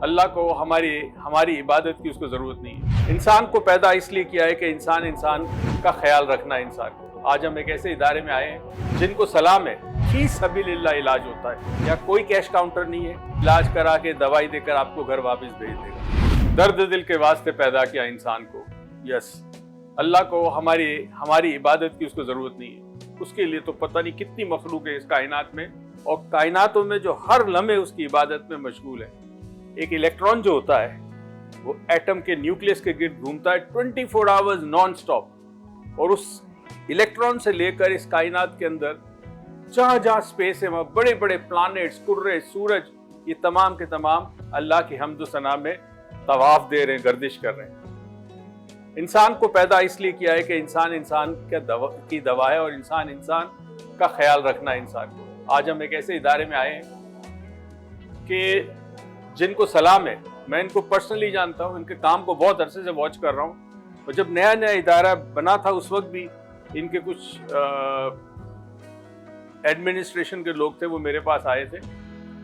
अल्लाह को हमारी इबादत की उसको ज़रूरत नहीं है। इंसान को पैदा इसलिए किया है कि इंसान का ख्याल रखना है इंसान को। आज हम एक ऐसे इदारे में आए हैं जिनको सलाम है फी सबीलिल्लाह इलाज होता है, या कोई कैश काउंटर नहीं है, इलाज करा के दवाई देकर आपको घर वापस भेज देगा। दर्द दिल के वास्ते पैदा किया इंसान को। यस, अल्लाह को हमारी इबादत की उसको ज़रूरत नहीं है। उसके लिए तो पता नहीं कितनी मखलूक है इस कायनात में, और कायनातों में जो हर लम्हे उसकी इबादत में मशगूल है। एक इलेक्ट्रॉन जो होता है वो एटम के न्यूक्लियस के गिर्द घूमता है 24 आवर्स नॉन स्टॉप, और उस इलेक्ट्रॉन से लेकर इस कायनात के अंदर जहां जहां स्पेस है वहां बड़े बड़े प्लैनेट्स, कुर्रे, सूरज, ये तमाम के तमाम अल्लाह की हम्द सना में तवाफ दे रहे हैं, गर्दिश कर रहे हैं। इंसान को पैदा इसलिए किया है कि इंसान की दवा है, और इंसान का ख्याल रखना है इंसान को। आज हम एक ऐसे इदारे में आए हैं कि जिनको सलाम है, मैं इनको पर्सनली जानता हूँ, इनके काम को बहुत अरसे से वॉच कर रहा हूँ, और जब नया इदारा बना था उस वक्त भी इनके कुछ एडमिनिस्ट्रेशन के लोग थे, वो मेरे पास आए थे,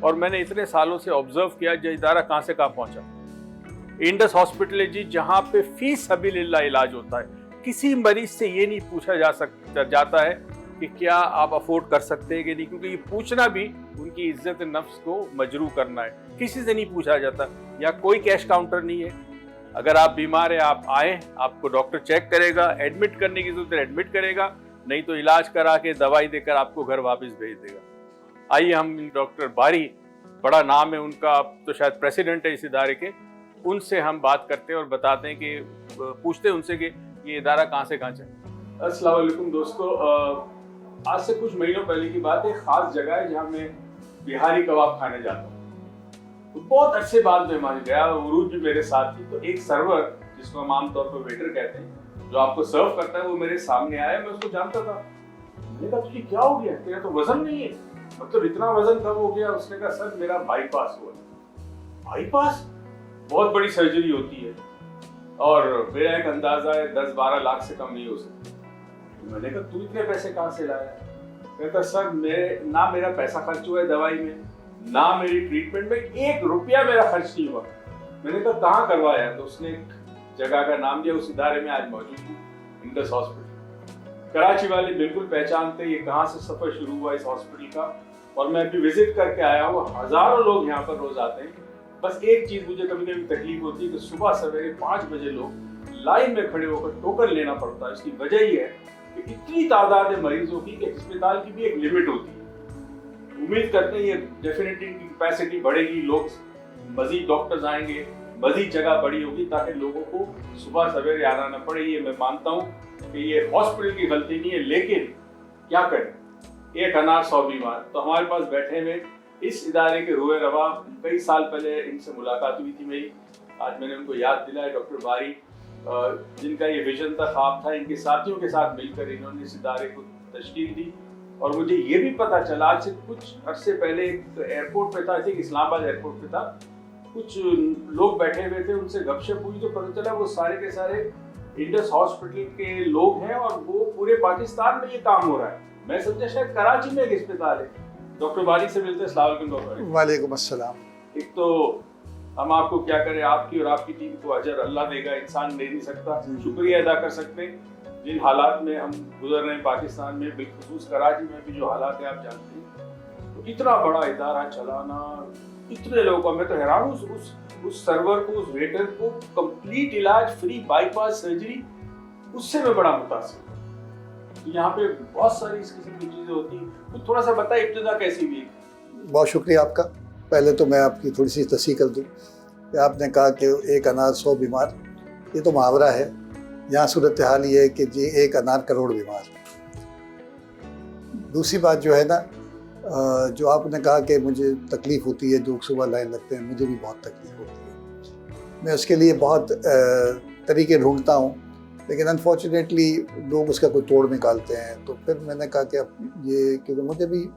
और मैंने इतने सालों से ऑब्जर्व किया जो इदारा कहाँ से कहाँ पहुँचा। इंडस हॉस्पिटल है जी, जहाँ पे फी सबीलिल्लाह इलाज होता है। किसी मरीज से ये नहीं पूछा जाता है कि क्या आप अफोर्ड कर सकते हैं कि नहीं, क्योंकि ये पूछना भी उनकी इज्जत नफ्स को मजरू करना है। किसी से नहीं पूछा जाता, या कोई कैश काउंटर नहीं है। अगर आप बीमार है, आप आए, आपको डॉक्टर चेक करेगा, एडमिट करने की जरूरत है एडमिट करेगा, नहीं तो इलाज करा के दवाई देकर आपको घर वापस भेज देगा। आइए हम डॉक्टर बारी, बड़ा नाम है उनका, आप तो शायद प्रेसिडेंट है इस इदारे के, उनसे हम बात करते हैं और बताते हैं कि पूछते हैं उनसे कि ये इदारा कहाँ से कहाँ चले। अस्सलाम वालेकुम दोस्तों, आज से कुछ महीनों पहले की बात है, खास जगह है जहाँ मैं बिहारी कबाब खाने जाता हूँ। तो बहुत अच्छे बाद में हमारे गया, उरूज भी मेरे साथ थी, तो एक सर्वर जिसको हम आमतौर पर वेटर कहते हैं, जो आपको सर्व करता है, वो मेरे सामने आया। मैं उसको जानता था। मैंने कहा तुझे क्या हो गया, तेरा तो वजन नहीं है, मतलब इतना वजन कम हो गया। उसने कहा सर मेरा बाईपास हुआ। बाईपास बहुत बड़ी सर्जरी होती है, और मेरा एक अंदाजा है 10-12 लाख से कम नहीं हो सकती। मैंने कहा तू इतने पैसे कहाँ से लाया? कहता सर ना मेरा पैसा खर्च हुआ है दवाई में, ना मेरी ट्रीटमेंट में 1 रुपया मेरा खर्च नहीं हुआ। मैंने कहा कहाँ करवाया? तो उसने एक जगह का नाम दिया, उस इदारे में आज मौजूद हूँ, इंडस हॉस्पिटल। कराची वाले बिल्कुल पहचानते ये कहाँ से सफर शुरू हुआ इस हॉस्पिटल का, और मैं अभी विजिट करके आया हूँ। हजारों लोग यहाँ पर रोज आते हैं। बस एक चीज मुझे कभी कभी तकलीफ होती है कि सुबह सवेरे 5 बजे लोग लाइन में खड़े होकर टोकन लेना पड़ता है। इसकी वजह ही है कि इतनी तादाद है मरीजों की कि अस्पताल की भी एक लिमिट होती है। उम्मीद करते हैं ये डेफिनेटली कैपेसिटी बढ़ेगी, लोग मजीद डॉक्टर्स आएंगे, मजीद जगह बड़ी होगी, ताकि लोगों को सुबह सवेरे आना न पड़े। ये मैं मानता हूँ कि ये हॉस्पिटल की गलती नहीं है, लेकिन क्या करें, एक अनार 100 बीमार। तो हमारे पास बैठे हुए इस इदारे के रुए रवा, कई साल पहले इनसे मुलाकात हुई थी मेरी, आज मैंने उनको याद दिलाया। डॉक्टर बारी, जिनका ये विजन था, ख्वाब था, इनके साथियों के साथ मिलकर इन्होंने इस इदारे को तश्कील दी। और मुझे ये भी पता चला, आज से कुछ अरसे पहले एक एयरपोर्ट पे था, इस्लामाबाद एयरपोर्ट पे था, कुछ लोग बैठे हुए थे, उनसे गपशप हुई तो पता चला वो सारे के सारे इंडस हॉस्पिटल के लोग हैं, और वो पूरे पाकिस्तान में ये काम हो रहा है। मैं समझा शायद कराची में एक अस्पताल है। डॉक्टर बारी से मिलते हैं। अस्सलाम वालेकुम। वालेकुम अस्सलाम। एक तो हम आपको क्या करें, आपकी और आपकी टीम को अजर अल्लाह देगा, इंसान दे नहीं सकता। शुक्रिया अदा कर सकते हैं जिन हालात में हम गुजर रहे हैं पाकिस्तान में, बिलखुसूस कराची में भी जो हालात है आप जानते हैं। तो इतना बड़ा इदारा चलाना, इतने लोगों का, मैं तो हैरान हूँ। उस सर्वर को, उस वेटर को कंप्लीट इलाज, फ्री बाईपास सर्जरी, उससे मैं बड़ा मुतासिर। यहाँ पे बहुत सारी इस किस्म की चीजें होती हैं, तो थोड़ा सा बताइए इब्तिदा कैसी हुई? बहुत शुक्रिया आपका। पहले तो मैं आपकी थोड़ी सी तस्हीह कर दूँ कि आपने कहा कि एक अनार 100 बीमार, ये तो मुहावरा है। यहाँ सूरत हाल ये है कि जी एक अनार करोड़ बीमार। दूसरी बात जो है ना, जो आपने कहा कि मुझे तकलीफ़ होती है, जो सुबह लाइन लगते हैं, मुझे भी बहुत तकलीफ़ होती है। मैं उसके लिए बहुत तरीके ढूंढता हूँ, लेकिन अनफॉर्चुनेटली लोग उसका कोई तोड़ निकालते हैं। तो फिर मैंने कहा कि अब ये, क्योंकि मुझे भी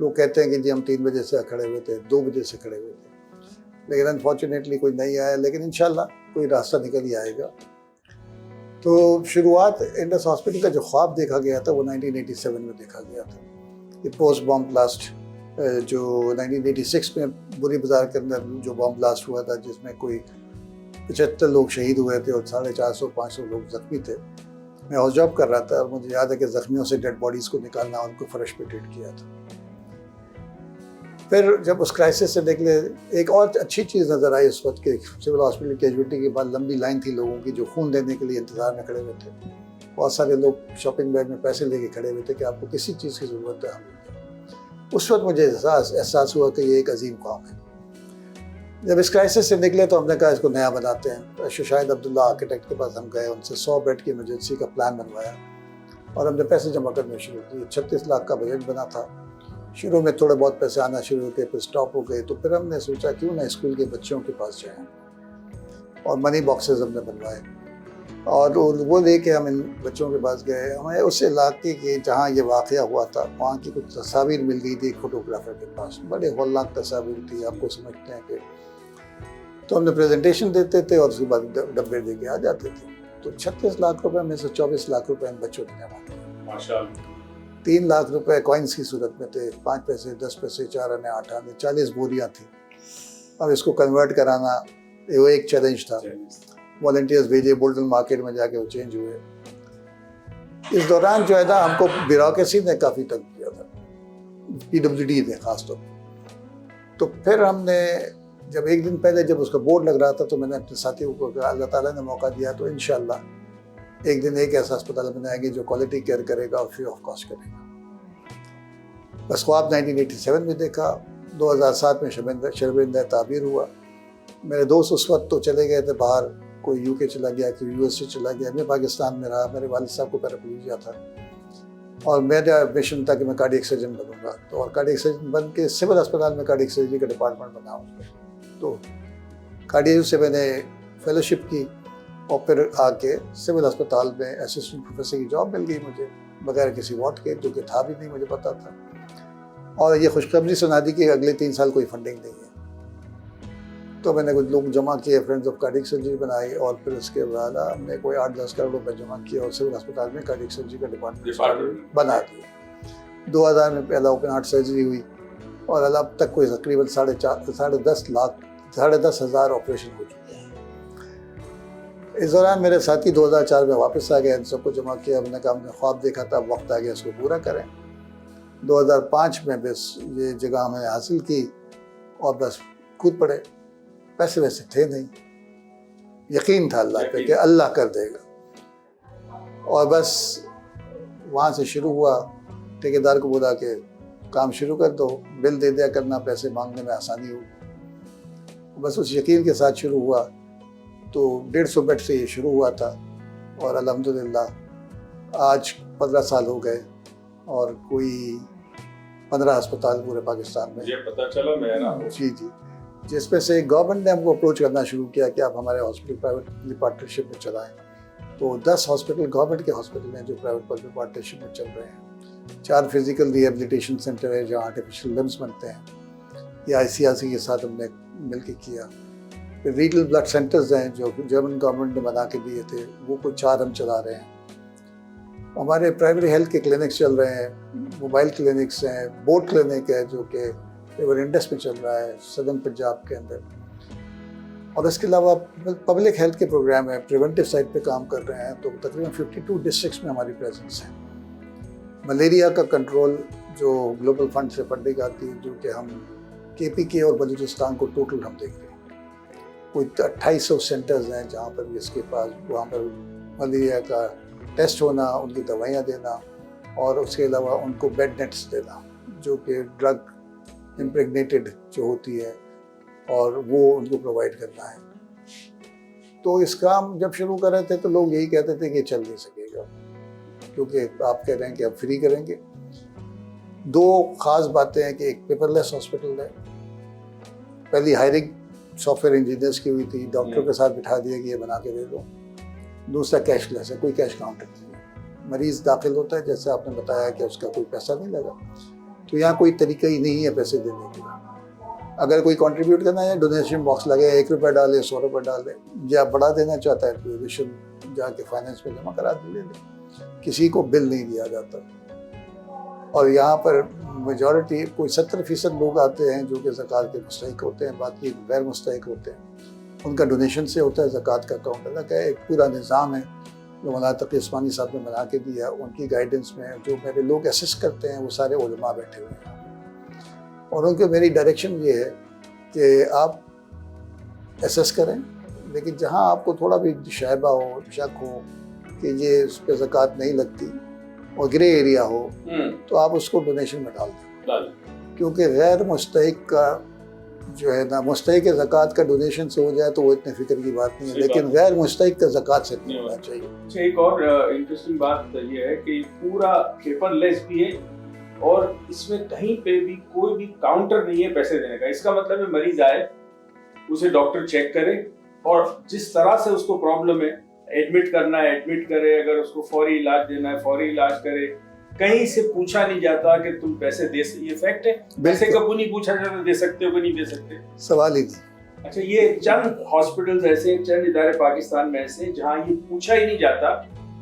लोग कहते हैं कि जी हम 3 बजे से खड़े हुए थे, 2 बजे से खड़े हुए थे, लेकिन अनफॉर्चुनेटली कोई नहीं आया। लेकिन इंशाल्लाह कोई रास्ता निकल ही आएगा। तो शुरुआत इंडस हॉस्पिटल का जो ख्वाब देखा गया था वो 1987 में देखा गया था। ये पोस्ट बॉम्ब ब्लास्ट जो 1986 में बुरी बाज़ार के अंदर जो बॉम्ब ब्लास्ट हुआ था, जिसमें कोई 75 लोग शहीद हुए थे और 450-500 लोग ज़ख्मी थे। मैं हाउस जॉब कर रहा था और मुझे याद है कि ज़ख्मियों से डेड बॉडीज़ को निकालना, उनको फर्श पे ट्रीट किया था। फिर जब उस क्राइसिस से निकले, एक और अच्छी चीज़ नज़र आई उस वक्त के सिविल हॉस्पिटल कैजुअल्टी के बाद लंबी लाइन थी लोगों की जो खून देने के लिए इंतज़ार में खड़े हुए थे। बहुत सारे लोग शॉपिंग बैग में पैसे लेके खड़े हुए थे कि आपको किसी चीज़ की ज़रूरत है, हम देंगे। उस वक्त मुझे एहसास हुआ कि ये एक अजीम कौम है। जब इस क्राइसिस से निकले तो हमने कहा इसको नया बनाते हैं। शाहिद अब्दुल्ला आर्किटेक्ट के पास हम गए, उनसे 100 बेड की इमरजेंसी का प्लान बनवाया और हमने पैसे जमा करने शुरू किए। 36 लाख का बजट बना था। शुरू में थोड़े बहुत पैसे आना शुरू हुए, फिर स्टॉप हो गए। तो फिर हमने सोचा क्यों ना स्कूल के बच्चों के पास जाएं और मनी बॉक्सेस हमने बनवाए और वो लेके हम इन बच्चों के पास गए। हमें उस इलाके के जहाँ ये वाक़या हुआ था वहाँ की कुछ तस्वीर मिल गई थी एक फोटोग्राफर के पास। बड़े हौलनाक तस्वीर थी, आपको समझते हैं कि तो हमने प्रेजेंटेशन देते थे और उसके बाद डब्बे दे के आ जाते थे। तो 36 लाख रुपए में से 24 लाख रुपए इन बच्चों ने जमा किए। माशाअल्लाह। 3 लाख रुपए कॉइन्स की सूरत में थे, 5 पैसे, 10 पैसे, 4 आने, 8 आने, 40 बोरियाँ थी। अब इसको कन्वर्ट कराना वो एक चैलेंज था। वॉलंटियर्स भेजे, बुल्टन मार्केट में जाके वो चेंज हुए। इस दौरान जो है ना, हमको ब्यूरोक्रेसी ने काफ़ी तंग किया था, PWD ने खास तौर पर। तो फिर हमने जब एक दिन पहले जब उसका बोर्ड लग रहा था तो मैंने अपने साथियों को कहा अल्लाह ताला ने मौका दिया तो इंशाल्लाह एक दिन एक ऐसा अस्पताल बनाएंगे जो क्वालिटी केयर करेगा और फ्री ऑफ कॉस्ट करेगा। बस ख्वाब 1987 में देखा, 2007 में शर्मिंदा ताबीर हुआ। मेरे दोस्त उस वक्त तो चले गए थे बाहर, कोई UK चला गया, कोई USA चला गया, मैं पाकिस्तान में रहा। मेरे वालिद साहब को पैराप्लेजिया था और मेरा मिशन था कि मैं कार्डियक सर्जन बनूंगा। तो और कार्डियक सर्जन बन के सिविल अस्पताल में कार्डियक सर्जरी का डिपार्टमेंट बनाऊँ। तो कार्डियो से मैंने फेलोशिप की और फिर आके सिविल अस्पताल में असिस्टेंट प्रोफेसर की जॉब मिल गई मुझे, बगैर किसी वॉट के, जो कि था भी नहीं, मुझे पता था। और ये खुशखबरी सुना दी कि अगले 3 साल कोई फंडिंग नहीं है। तो मैंने कुछ लोग जमा किए, फ्रेंड्स ऑफ कार्डियक सर्जरी बनाई और फिर उसके बाद हमने कोई 8-10 करोड़ रुपए जमा किए और सिविल अस्पताल में कार्डियक सर्जरी का डिपार्टमेंट बना दिया। 2000 में पहला ओपन हार्ट सर्जरी हुई और अब तक कोई तकरीबन 10,500 ऑपरेशन हो चुके हैं। इस दौरान मेरे साथी 2004 में वापस आ गए, इन सबको जमा किया। हमने कहा हमने ख्वाब देखा था, वक्त आ गया इसको पूरा करें। 2005 में बस ये जगह हमने हासिल की और बस कूद पड़े। पैसे वैसे थे नहीं, यकीन था अल्लाह पे कि अल्लाह कर देगा। और बस वहाँ से शुरू हुआ। ठेकेदार को बोला कि काम शुरू कर दो, बिल दे दिया करना, पैसे मांगने में आसानी हो। बस उस यकीन के साथ शुरू हुआ। तो 150 बेड से ये शुरू हुआ था और अल्हम्दुलिल्लाह आज 15 साल हो गए और कोई 15 अस्पताल पूरे पाकिस्तान में। ये पता चला मेरा जी, जिसमें से गवर्नमेंट ने हमको अप्रोच करना शुरू किया कि आप हमारे हॉस्पिटल प्राइवेट पार्टनरशिप में चलाएं। तो 10 हॉस्पिटल गवर्नमेंट के हॉस्पिटल हैं जो प्राइवेट पब्लिक पार्टनरशिप में चल रहे हैं। 4 फिजिकल रिहेबिलिटेशन सेंटर है जहाँ आर्टिफिशियल लिम्स बनते हैं, ये ICRC के साथ हमने मिलकर किया। फिर रीजनल ब्लड सेंटर्स हैं जो जर्मन गवर्नमेंट ने बना के दिए थे, वो कोई 4 हम चला रहे हैं। हमारे प्राइमरी हेल्थ के क्लिनिक्स चल रहे हैं, मोबाइल क्लिनिक्स हैं, बोट क्लिनिक है जो कि रिवर इंडस में चल रहा है सदर्न पंजाब के अंदर। और इसके अलावा पब्लिक हेल्थ के प्रोग्राम है, प्रिवेंटिव साइड पे काम कर रहे हैं। तो तकरीबन 52 डिस्ट्रिक्ट्स में हमारी प्रेजेंस है। मलेरिया का कंट्रोल जो ग्लोबल फंड से फंडिंग आती है, जो कि हम KPK और बलूचिस्तान को टोटल हम देख रहे हैं। कोई 2800 सेंटर्स हैं जहाँ पर इसके पास, वहाँ पर मलेरिया का टेस्ट होना, उनकी दवाइयाँ देना और उसके अलावा उनको बेड नेट्स देना जो कि ड्रग इम्प्रेगनेटेड जो होती है और वो उनको प्रोवाइड करना है। तो इस काम जब शुरू कर रहे थे तो लोग यही कहते थे कि चल नहीं सकेगा, क्योंकि आप कह रहे हैं कि आप फ्री करेंगे। 2 ख़ास बातें हैं कि एक पेपरलेस हॉस्पिटल है। पहली हायरिंग सॉफ्टवेयर इंजीनियर्स की हुई थी, डॉक्टर के साथ बिठा दिया कि ये बना के दे दो। दूसरा कैशलेस है, कोई कैश काउंटर नहीं है। मरीज़ दाखिल होता है, जैसे आपने बताया कि उसका कोई पैसा नहीं लगा, तो यहाँ कोई तरीका ही नहीं है पैसे देने के। अगर कोई कंट्रीब्यूट करना है, डोनेशन बॉक्स लगे, 1 रुपये डाले, 100 रुपये डाले, या बढ़ा देना चाहता है तो रिशन जाके फाइनेंस में जमा करा दे। किसी को बिल नहीं दिया जाता। और यहाँ पर मेजॉरिटी कोई 70% लोग आते हैं जो कि ज़कात के मुस्तहिक होते हैं, बाकी गैर मुस्तहिक होते हैं। उनका डोनेशन से होता है। ज़कात का अकाउंट अलग है, एक पूरा निज़ाम है जो मौलाना तक़ी उस्मानी साहब ने बना के दिया। उनकी गाइडेंस में जो मेरे लोग असिस्ट करते हैं वो सारे उलमा बैठे हुए हैं और उनके मेरी डायरेक्शन ये है कि आप असेस करें, लेकिन जहाँ आपको थोड़ा भी शैबा हो, शक हो कि ये इस पर ज़कात नहीं लगती और ग्रे एरिया हो तो आप उसको डोनेशन में डाल दें, क्योंकि गैर मुस्तहिक का जो है ना, मुस्तहिक ज़कात का डोनेशन से हो जाए तो वो इतने फिक्र की बात नहीं है, लेकिन गैर मुस्तहिक का ज़कात से नहीं होना चाहिए। अच्छा, एक और इंटरेस्टिंग बात ये है कि पूरा पेपरलेस भी है और इसमें कहीं पे भी कोई भी काउंटर नहीं है पैसे देने का। इसका मतलब है मरीज आए, उसे डॉक्टर चेक करे और जिस तरह से उसको प्रॉब्लम है, एडमिट करना है एडमिट करे, अगर उसको फौरी इलाज देना है फौरी इलाज करे। कहीं से पूछा नहीं जाता कि तुम पैसे दे सकते, ये फैक्ट है। पैसे कब नहीं पूछा जाता दे सकते हो कि नहीं दे सकते, सवाल ही नहीं। अच्छा, ये चंद हॉस्पिटल्स ऐसे, चंद इदारे पाकिस्तान में ऐसे जहाँ ये पूछा ही नहीं जाता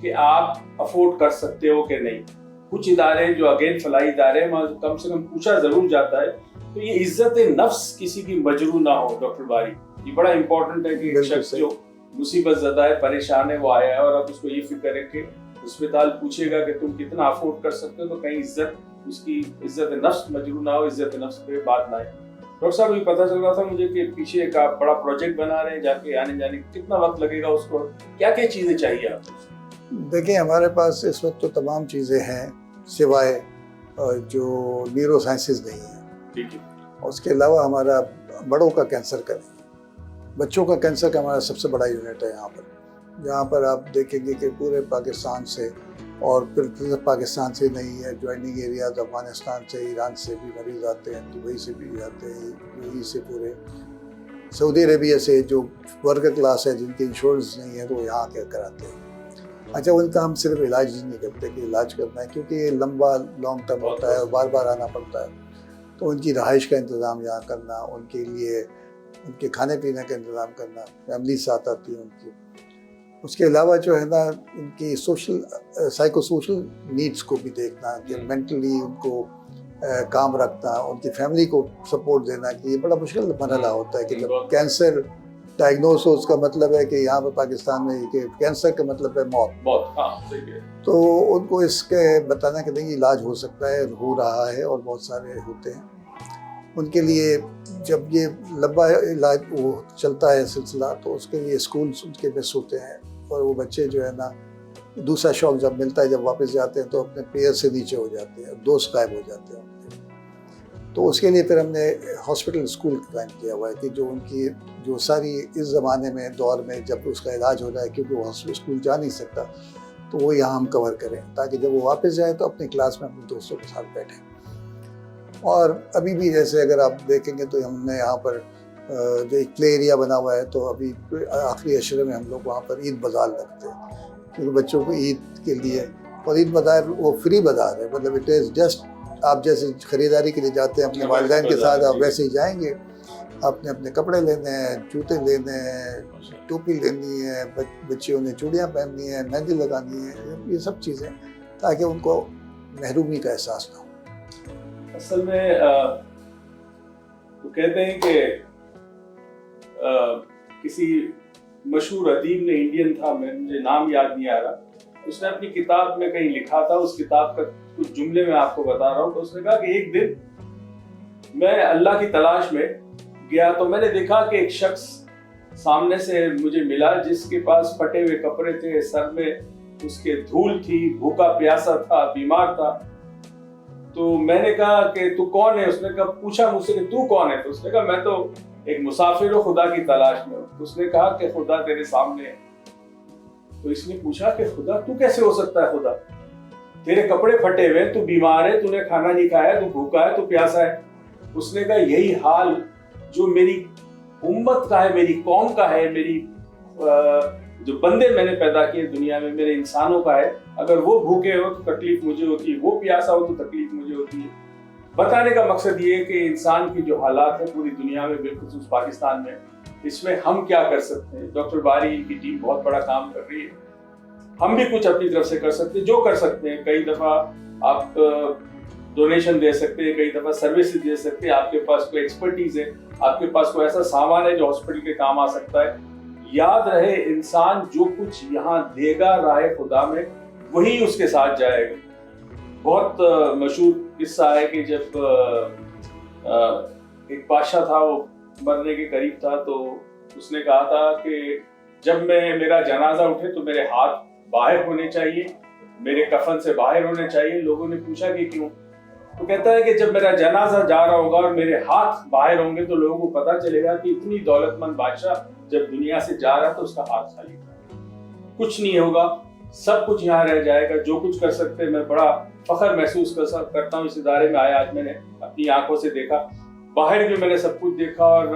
कि आप अफोर्ड कर सकते हो कि नहीं। कुछ इदारे जो अगेन फलाही इदारे हैं, कम से कम पूछा जरूर जाता है। तो ये इज्जत नफ्स किसी की मजरू ना हो। डॉक्टर बारी, ये बड़ा इंपॉर्टेंट है कि एक शख्स जो मुसीबत ज़दा है, परेशान है, वो आया है और अब उसको ये फिक्र है कि अस्पताल पूछेगा कि तुम कितना अफोर्ड कर सकते हो, तो कहीं उसकी इज्जत नफ्स मजरू ना हो, इज्जत नफ्स पे बात ना आए। डॉक्टर साहब, ये पता चल रहा था मुझे कि पीछे एक आप बड़ा प्रोजेक्ट बना रहे हैं, जाके आने जाने कितना वक्त लगेगा उसको, क्या क्या चीज़ें चाहिए आपको? देखिए, हमारे पास इस वक्त तो तमाम चीज़ें हैं सिवाय जो न्यूरो साइंसेज नहीं है। ठीक है। उसके अलावा हमारा बड़ों का कैंसर का नहीं, बच्चों का कैंसर का हमारा सबसे बड़ा यूनिट है यहाँ पर, जहाँ पर आप देखेंगे कि पूरे पाकिस्तान से, और फिर पाकिस्तान से नहीं है, ज्वाइनिंग एरियाज अफगानिस्तान से, ईरान से भी मरीज आते हैं, दुबई से भी आते हैं, यूएई से, पूरे सऊदी अरेबिया से जो वर्कर क्लास है जिनकी इंश्योरेंस नहीं है तो वो यहाँ आकर कराते हैं। अच्छा, उनका हम सिर्फ इलाज ही नहीं करते कि इलाज करना है, क्योंकि ये लॉन्ग टर्म होता है और बार बार आना पड़ता है। तो उनकी रहाइश का इंतज़ाम यहाँ करना, उनके लिए उनके खाने पीने का इंतज़ाम करना, फैमिली साथ आती है उनकी। उसके अलावा जो है ना, उनकी सोशल साइको सोशल नीड्स को भी देखना, कि मेंटली उनको काम रखना, उनकी फैमिली को सपोर्ट देना। कि ये बड़ा मुश्किल मरहला होता है कि जब कैंसर डायग्नोस हो, उसका मतलब है कि यहाँ पर पाकिस्तान में कि कैंसर का मतलब है मौत। हाँ, सही है। तो उनको इसके बताना कि नहीं, इलाज हो सकता है, हो रहा है और बहुत सारे होते हैं। उनके लिए जब ये लंबा इलाज वो चलता है सिलसिला, तो उसके लिए स्कूल्स उनके मिस होते हैं और वो बच्चे जो है ना, दूसरा शौक जब मिलता है, जब वापस जाते हैं तो अपने पेयर से नीचे हो जाते हैं, दोस्त गायब हो जाते हैं उनके। तो उसके लिए फिर हमने हॉस्पिटल स्कूल कायम किया हुआ है कि जो उनकी जो सारी इस ज़माने में दौर में जब उसका इलाज हो रहा है, क्योंकि वो हॉस्पिटल स्कूल जा नहीं सकता, तो वो यहाँ हम कवर करें, ताकि जब वो वापस जाए तो अपनी क्लास में अपने दोस्तों के साथ बैठें। और अभी भी जैसे अगर आप देखेंगे तो हमने यहाँ पर जो एक प्ले एरिया बना हुआ है, तो अभी आखिरी अशरे में हम लोग वहाँ पर ईद बाज़ार लगते हैं, क्योंकि बच्चों को ईद के लिए। और ईद बाज़ार वो फ्री बाज़ार है, मतलब इट इज़ जस्ट आप जैसे ख़रीदारी के लिए जाते हैं अपने वालिदैन के साथ, आप वैसे ही जाएंगे। आपने अपने कपड़े लेने हैं, जूते लेने हैं, टोपी लेनी है, बच्चियों ने चूड़ियाँ पहननी है, मेहंदी लगानी है, ये सब चीज़ें, ताकि उनको महरूमी का एहसास ना हो। असल में तो कहते हैं कि किसी मशहूर अदीब ने, इंडियन था, मुझे नाम याद नहीं आ रहा, उसने अपनी किताब में कहीं लिखा था, उस किताब का कुछ जुमले मैं आपको बता रहा हूँ। तो उसने कहा कि एक दिन मैं अल्लाह की तलाश में गया, तो मैंने देखा कि एक शख्स सामने से मुझे मिला जिसके पास फटे हुए कपड़े थे, सर में उसके धूल थी, भूखा प्यासा था, बीमार था। तो मैंने कहा कि तू कौन है? उसने कहा, पूछा मुझसे कि तू कौन है? तो उसने कहा, मैं तो एक मुसाफिर हूँ, खुदा की तलाश में। तो उसने कहा कि खुदा तेरे सामने है। तो इसने पूछा कि खुदा, तू कैसे हो सकता है खुदा? तेरे कपड़े फटे हुए, तू बीमार है, तूने खाना नहीं खाया, तू भूखा है, तू प्यासा है। उसने कहा, यही हाल जो मेरी उम्मत का है, मेरी कौम का है, मेरी जो बंदे मैंने पैदा किए दुनिया में, मेरे इंसानों का है। अगर वो भूखे हो तो तकलीफ मुझे होती है, वो प्यासा हो तो तकलीफ मुझे होती है। बताने का मकसद ये है कि इंसान की जो हालात है पूरी दुनिया में, बिलखुसूस पाकिस्तान में, इसमें हम क्या कर सकते हैं। डॉक्टर बारी की टीम बहुत बड़ा काम कर रही है, हम भी कुछ अपनी तरफ से कर सकते हैं, जो कर सकते हैं। कई दफ़ा आप डोनेशन दे सकते हैं, कई दफा सर्विसेज दे सकते हैं, आपके पास कोई एक्सपर्टीज है, आपके पास कोई ऐसा सामान है जो हॉस्पिटल के काम आ सकता है। याद रहे, इंसान जो कुछ यहाँ देगा राह खुदा में वही उसके साथ जाएगा। बहुत मशहूर किस्सा है कि जब एक बादशाह था, वो मरने के करीब था, तो उसने कहा था कि जब मेरा जनाजा उठे तो मेरे हाथ बाहर होने चाहिए, मेरे कफन से बाहर होने चाहिए। लोगों ने पूछा कि क्यों? तो कहता है कि जब मेरा जनाजा जा रहा होगा और मेरे हाथ बाहर होंगे तो लोगों को पता चलेगा कि इतनी दौलतमंद बादशाह जब दुनिया से जा रहा है तो उसका हाथ खाली था। कुछ नहीं होगा, सब कुछ यहाँ रह जाएगा। जो कुछ कर सकते हैं, मैं बड़ा फख्र महसूस करता हूँ इस इदारे में आया, आज मैंने अपनी आंखों से देखा, बाहर भी मैंने सब कुछ देखा। और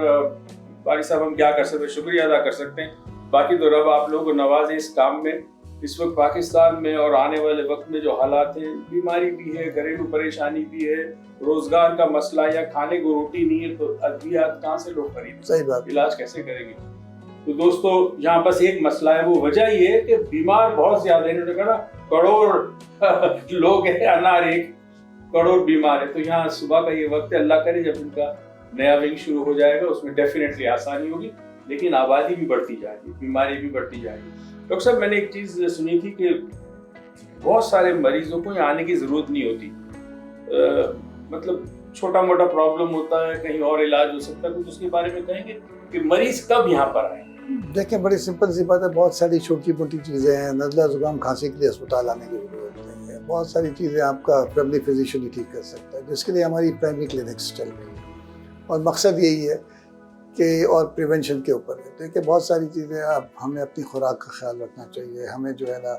बारी साहब, हम क्या कर सकते हैं, शुक्रिया अदा कर सकते हैं। बाकी तो रब आप लोगों को नवाजे इस काम में। इस वक्त पाकिस्तान में और आने वाले वक्त में जो हालात हैं, बीमारी भी है, घरेलू परेशानी भी है, रोजगार का मसला, या खाने को रोटी नहीं है तो अद्वियात कहाँ से लोग खरीदें, सही बात, इलाज कैसे करेंगे? तो दोस्तों, यहाँ बस एक मसला है, वो वजह ये है कि बीमार बहुत ज्यादा है। इन्होंने कहा करोड़ लोग हैं, अनार 1 करोड़ बीमार है। तो यहाँ सुबह का ये वक्त है, अल्लाह करे जब इनका नया विंग शुरू हो जाएगा उसमें डेफिनेटली आसानी होगी, लेकिन आबादी भी बढ़ती जाएगी, बीमारी भी बढ़ती जाएगी। डॉक्टर साहब, मैंने एक चीज सुनी थी कि बहुत सारे मरीजों को यहाँ आने की जरूरत नहीं होती, मतलब छोटा मोटा प्रॉब्लम होता है, कहीं और इलाज हो सकता है, कुछ उसके बारे में कहेंगे कि मरीज कब यहाँ पर आए? देखें, बड़ी सिंपल सी बात है, बहुत सारी छोटी मोटी चीज़ें हैं। नज़ला जुकाम खांसी के लिए अस्पताल आने की जरूरत नहीं है। बहुत सारी चीज़ें आपका फैमिली फिजिशियन ही ठीक कर सकता है, जिसके लिए हमारी प्राइमरी क्लिनिक्स चल रही है। और मकसद यही है कि और प्रिवेंशन के ऊपर है। देखिए, बहुत सारी चीज़ें आप हमें अपनी खुराक का ख्याल रखना चाहिए। हमें जो है ना,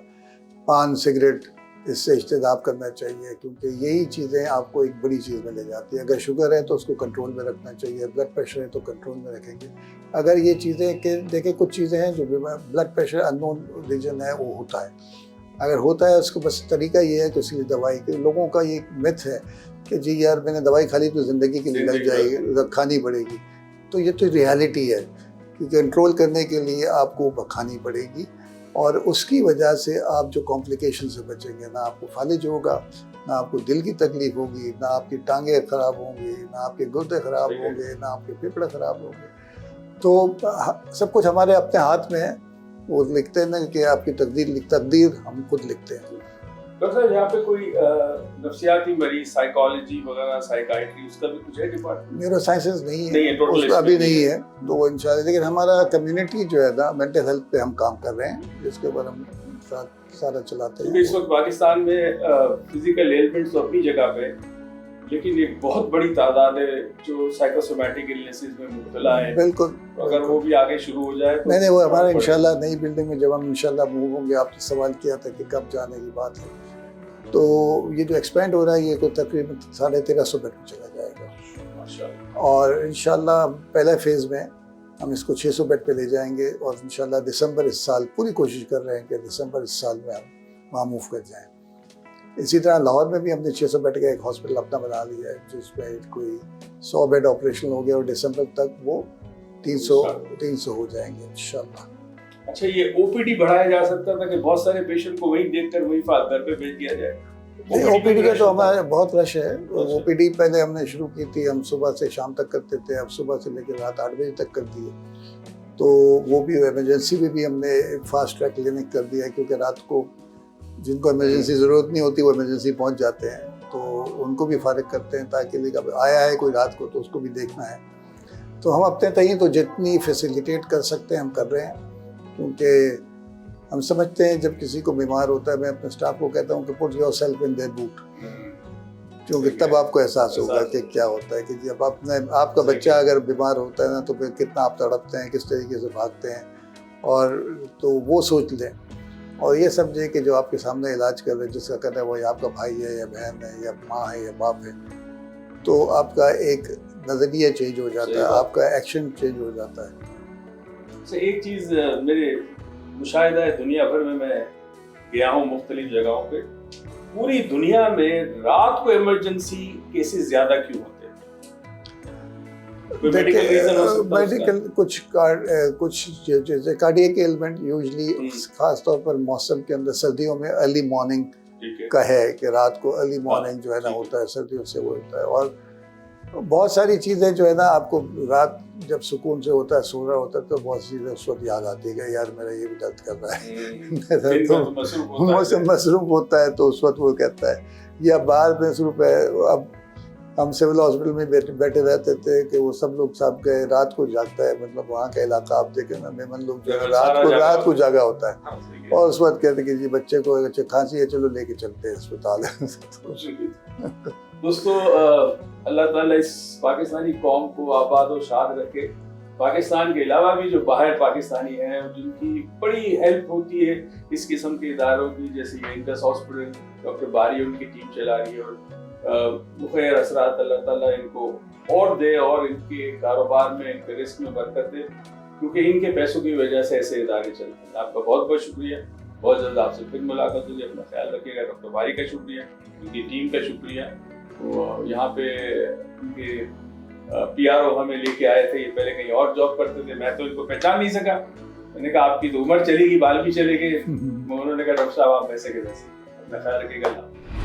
पान सिगरेट इससे इज्तनाब करना चाहिए, क्योंकि यही चीज़ें आपको एक बड़ी चीज़ में ले जाती है। अगर शुगर है तो उसको कंट्रोल में रखना चाहिए, ब्लड प्रेशर है तो कंट्रोल में रखेंगे। अगर ये चीज़ें के देखिए, कुछ चीज़ें हैं जो ब्लड प्रेशर अननोन रीजन है, वो होता है। अगर होता है, उसको बस तरीका ये है कि उसकी दवाई के लोगों का ये मिथ है कि जी यार, मैंने दवाई खा ली तो ज़िंदगी की निकल जाएगी, खानी पड़ेगी। तो ये तो रियलिटी है कि कंट्रोल करने के लिए आपको खानी पड़ेगी, और उसकी वजह से आप जो कॉम्प्लिकेशन से बचेंगे, ना आपको फालिज होगा, ना आपको दिल की तकलीफ होगी, ना आपकी टांगें खराब होंगी, ना आपके गुर्दे खराब होंगे, ना आपके फेफड़े खराब होंगे। तो सब कुछ हमारे अपने हाथ में है। वो लिखते हैं ना कि आपकी तकदीर हम खुद लिखते हैं। डॉक्टर साहब, यहाँ पे कोई नफ्सियाती मरीज, साइकोलॉजी वगैरह, साइकाइट्री, उसका भी कुछ है डिपार्टमेंट? न्यूरो साइंसेज नहीं है, उसका अभी नहीं है, तो इंशाल्लाह। लेकिन हमारा कम्युनिटी जो है ना, मेंटल हेल्थ पे हम काम कर रहे हैं, जिसके ऊपर हम सारा चलाते हैं। इस वक्त पाकिस्तान में फिजिकल एलिमेंट्स तो अपनी जगह पे, लेकिन एक बहुत बड़ी तादाद है जो साइकोसोमैटिक इलनेसेस में मुब्तला है। बिल्कुल, तो अगर वो भी आगे शुरू हो जाए तो नहीं, वो हमारा इंशाल्लाह नई बिल्डिंग में जब हम इंशाल्लाह मूव होंगे, आपने सवाल किया था कि कब जाने की बात है, तो ये जो एक्सपेंड हो रहा है, ये को तकरीबन 1350 बेड में चला जाएगा माशाल्लाह। और इंशाल्लाह पहले फेज़ में हम इसको 600 बेड पे ले जाएंगे, और इंशाल्लाह दिसंबर इस साल पूरी कोशिश कर रहे हैं कि दिसंबर इस साल में हम वहाँ मूव कर जाएँ। इसी तरह लाहौर में भी हमने 600 बेड का एक हॉस्पिटल अपना बना लिया है, जिसमें कोई 100 बेड ऑपरेशन हो गया, और दिसंबर तक वो 300 हो जाएंगे इंशाल्लाह। अच्छा, ये ओपीडी बढ़ाया जा सकता था कि बहुत सारे पेशेंट को वही देखकर वही घर पे भेज दिया जाए? ओपीडी का तो हमारे बहुत रश है। ओपीडी पहले हमने शुरू की थी, हम सुबह से शाम तक करते थे, अब सुबह से लेकर रात 8 बजे तक कर दिए। तो वो भी इमरजेंसी में भी हमने फास्ट ट्रैक क्लिनिक कर दिया है, क्योंकि रात को जिनको इमरजेंसी ज़रूरत नहीं होती वो इमरजेंसी पहुंच जाते हैं, तो उनको भी फारिग करते हैं, ताकि लेकर आया है कोई रात को तो उसको भी देखना है। तो हम अपने तय तो जितनी फैसिलिटेट कर सकते हैं हम कर रहे हैं, क्योंकि हम समझते हैं जब किसी को बीमार होता है, मैं अपने स्टाफ को कहता हूँ कि put your self in their boot, क्योंकि तब आपको एहसास होगा कि क्या होता है कि जब आपका बच्चा अगर बीमार होता है ना, तो फिर कितना आप तड़पते हैं, किस तरीके से भागते हैं, और तो वो सोच लें और ये समझे कि जो आपके सामने इलाज कर रहे हैं, जिसका कर रहे हैं, वो या आपका भाई है या बहन है या माँ है या बाप है, तो आपका एक नज़रिया चेंज हो जाता है, आपका एक्शन चेंज हो जाता है। एक चीज़ मेरे मुशाहिदा है, दुनिया भर में मैं गया हूँ मुख्तलिफ जगहों पे, पूरी दुनिया में रात को इमरजेंसी केसेस ज़्यादा क्यों होते हैं? मेडिकल कुछ जैसे कार्डियक एलिमेंट यूजली खास तौर पर मौसम के अंदर सर्दियों में अर्ली मॉर्निंग ठीक है। का है कि रात को अर्ली मॉर्निंग जो है ना होता है, सर्दियों से वो होता है। और बहुत सारी चीज़ें जो है ना आपको रात जब सुकून से होता है, सो रहा होता है, तो बहुत सी चीज़ें उस वक्त याद आती है कि यार मेरा ये भी दर्द कर रहा है। तो मौसम मसरूफ होता है, तो उस वक्त वो कहता है, या बाहर मसरूफ है। अब हम सिविल हॉस्पिटल में बैठे रहते थे कि वो सब लोग साहब गए, रात को जागता है, मतलब वहाँ का इलाका आप देखें ना, मेमन लोग जो है रात को जागा होता है। और उस वक्त कहते कि जी बच्चे को अच्छा खांसी है, चलो लेके चलते हैं अस्पताल। दोस्तों, अल्लाह ताला इस पाकिस्तानी कौम को आबाद और शाद रखे। पाकिस्तान के अलावा भी जो बाहर पाकिस्तानी हैं, जिनकी बड़ी हेल्प होती है इस किस्म के इदारों की, जैसे ये इंडस हॉस्पिटल, डॉक्टर बारी उनकी टीम चला रही है, और मुखैर असरात अल्लाह ताला इनको और दे और इनके कारोबार में, इनके रिस्क में बरकत दे, क्योंकि इनके पैसों की वजह से ऐसे इदारे चलते हैं। आपका बहुत बहुत शुक्रिया। बहुत जल्द आपसे फिर मुलाकात होगी। अपना ख्याल रखिएगा। डॉक्टर बारी का शुक्रिया, उनकी टीम का शुक्रिया। तो यहाँ पे उनके PRO हमें लेके आए थे, ये पहले कहीं और जॉब करते थे, मैं तो इनको पहचान नहीं सका। मैंने कहा आपकी तो उम्र चलेगी, बाल भी चलेंगे। उन्होंने कहा डॉक्टर साहब आप वैसे के वैसे। अपना ख्याल रखिएगा।